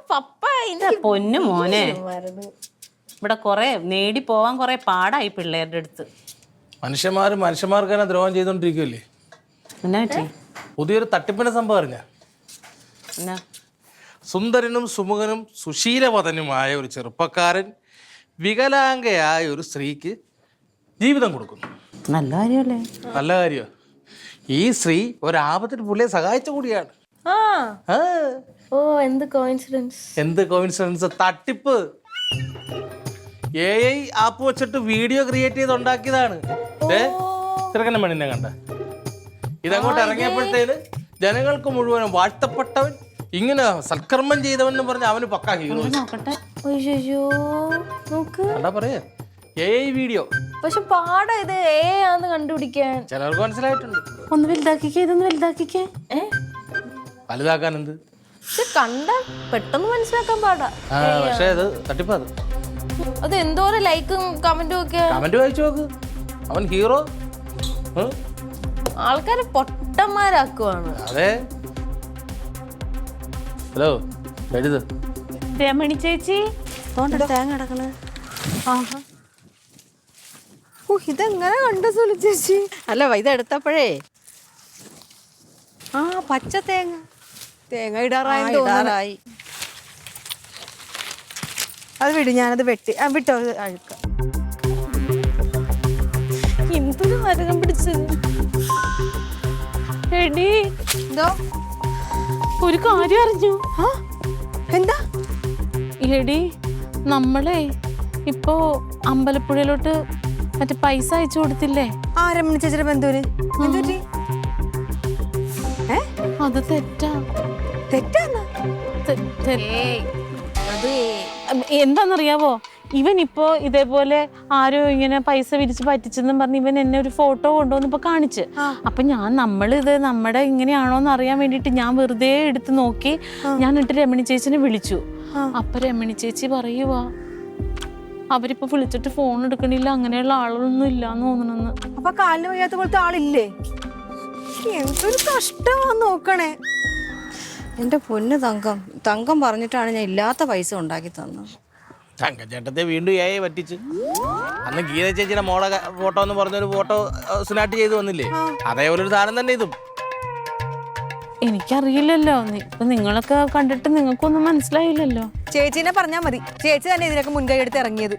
പപ്പ പൊന്നു മോനെ, ഇവിടെ കൊറേ നേടി പോവാൻ കൊറേ പാടായി പിള്ളേരുടെ അടുത്ത്. മനുഷ്യന്മാർക്ക് തന്നെ ദ്രോഹം ചെയ്തോണ്ടിരിക്കുവല്ലേ. എന്നാ പറ്റി? പുതിയൊരു തട്ടിപ്പിന്റെ സംഭവം അറിഞ്ഞ? എന്നാ? സുന്ദരനും സുമുഖനും സുശീലവതനുമായ ഒരു ചെറുപ്പക്കാരൻ വികലാംഗയായ ഒരു സ്ത്രീക്ക് ജീവിതം കൊടുക്കുന്നു. നല്ല കാര്യമല്ലേ? നല്ല കാര്യമാണ്. ഈ സ്ത്രീ ഒരാപത്തിന് പുള്ളിയെ സഹായിച്ച കൂടിയാണ്. എന്ത് കോയിൻസിഡൻസ്. തട്ടിപ്പ്. AI ആപ്പ് വെച്ചിട്ട് വീഡിയോ ക്രിയേറ്റ് ചെയ്ത് ഉണ്ടാക്കിയതാണ്. ചെറുക്കൻ്റെ പെണ്ണിനെ കണ്ട ഇതങ്ങോട്ട് ഇറങ്ങിയപ്പോഴത്തേന് ജനങ്ങൾക്ക് മുഴുവനും വാഴ്ത്തപ്പെട്ടവൻ, ഇങ്ങനെ സൽക്കർമ്മം ചെയ്തവൻ എന്ന് പറഞ്ഞ അവന് പക്കാ ഹീറോ. എന്താ പറയാ, AI വീഡിയോ. പക്ഷെ പാടാ ഇത് ആന്ന് കണ്ടുപിടിക്കാൻ. ചിലർക്ക് മനസ്സിലായിട്ടുണ്ട്. ഒന്ന് വലുതാക്കിക്കേ, ഇതൊന്ന് വലുതാക്കിക്കേ. വലുതാക്കാൻ എന്ത് കണ്ട പെട്ടെന്ന് മനസ്സിലാക്കാൻ പാടാ. പക്ഷെ അത് തട്ടിപ്പാ. അത് എന്തോരം ലൈക്കും കമന്റും ഒക്കെ. കമന്റ് വായിച്ചു നോക്ക്, അവൻ ഹീറോ. ആൾക്കാരെ പൊട്ടന്മാരാക്കുവാണ്. അതെ. ഹലോ എഴുത്. രമണി ചേച്ചി തേങ്ങ കിടക്കണ. ഇതെങ്ങനെ കണ്ട സുലു ചേച്ചി? അല്ല ഇതെടുത്തപ്പോഴേ പച്ച തേങ്ങ ഇടാറായി. അത് വിടും, ഞാനത് വിട്ടോ അഴുക്ക. എന്തൊരു മരകം പിടിച്ചത്. എടി എന്തോ ഒരു കാര്യം അറിഞ്ഞു. എന്താ? എടി നമ്മളെ ഇപ്പോ അമ്പലപ്പുഴയിലോട്ട് മറ്റേ പൈസ അയച്ചു കൊടുത്തില്ലേ? രമണി ചേച്ചിയുടെ ബന്ധുവിന്. എന്തുപറ്റി? അത് തെറ്റാ. എന്താന്നറിയാവോ, ഇവൻ ഇപ്പോ ഇതേപോലെ ആരോ ഇങ്ങനെ പൈസ വിരിച്ച് പറ്റിച്ചെന്നും പറഞ്ഞ് ഇവൻ എന്നെ ഒരു ഫോട്ടോ കൊണ്ടുവന്നിപ്പോ കാണിച്ച്. അപ്പൊ നമ്മളിത് നമ്മുടെ ഇങ്ങനെയാണോന്ന് അറിയാൻ വേണ്ടിട്ട് ഞാൻ വെറുതെ എടുത്ത് നോക്കി. ഞാൻ എന്നിട്ട് രമണി ചേച്ചിനെ വിളിച്ചു. അപ്പൊ രമണി ചേച്ചി പറയുവാ, അവരിപ്പോ വിളിച്ചിട്ട് ഫോൺ എടുക്കണില്ല, അങ്ങനെയുള്ള ആളൊന്നും ഇല്ലാന്ന് തോന്നണെന്ന്. അപ്പൊ കാലിന് വയ്യാത്ത പോലത്തെ ആളില്ലേ? എന്തൊരു കഷ്ടമാന്ന് നോക്കണേ. എന്റെ പൊന്ന് തങ്കം പറഞ്ഞിട്ടാണ് ഞാൻ ഇല്ലാത്ത പൈസ ഉണ്ടാക്കി തന്നത്. തങ്കച്ചേട്ടത്തെ വീണ്ടും AI പറ്റിച്ച്. അന്ന് ഗീത ചേച്ചിയുടെ മോളെ ഫോട്ടോ എന്ന് പറഞ്ഞൊരു ഫോട്ടോ സ്നാറ്റ് ചെയ്ത് വന്നില്ലേ, അതേപോലെ ഒരു സാധനം തന്നെ ഇതും. എനിക്കറിയില്ലല്ലോ, ഇപ്പൊ നിങ്ങളൊക്കെ കണ്ടിട്ട് നിങ്ങൾക്കൊന്നും മനസ്സിലായില്ലല്ലോ. ചേച്ചീനെ പറഞ്ഞാ മതി, ചേച്ചി തന്നെ ഇതിനൊക്കെ മുൻകൈ എടുത്ത് ഇറങ്ങിയത്.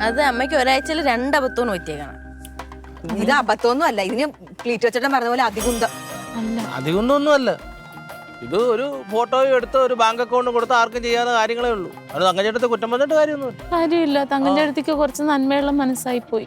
അത് അമ്മയ്ക്ക് ഒരാഴ്ചയിൽ 2 അബദ്ധമാണ് പറ്റിയേക്കണം. ഇത് അബദ്ധമൊന്നും അല്ല, ഇതിന് ക്ലീറ്റ് വെച്ചിട്ട് പറഞ്ഞ പോലെ അധികമൊന്നും അല്ല. ഇത് ഒരു ഫോട്ടോ എടുത്ത് ഒരു ബാങ്ക് അക്കൗണ്ട് കൊടുത്ത് ആർക്കും ചെയ്യാത്ത കാര്യങ്ങളേ ഉള്ളൂ. അത് തങ്കച്ചേട്ടത്തെ കുറ്റം പറഞ്ഞിട്ട് കാര്യമില്ല. തങ്കച്ചേട്ടത്തിക്ക് കുറച്ച് നന്മയുള്ള മനസ്സായി പോയി.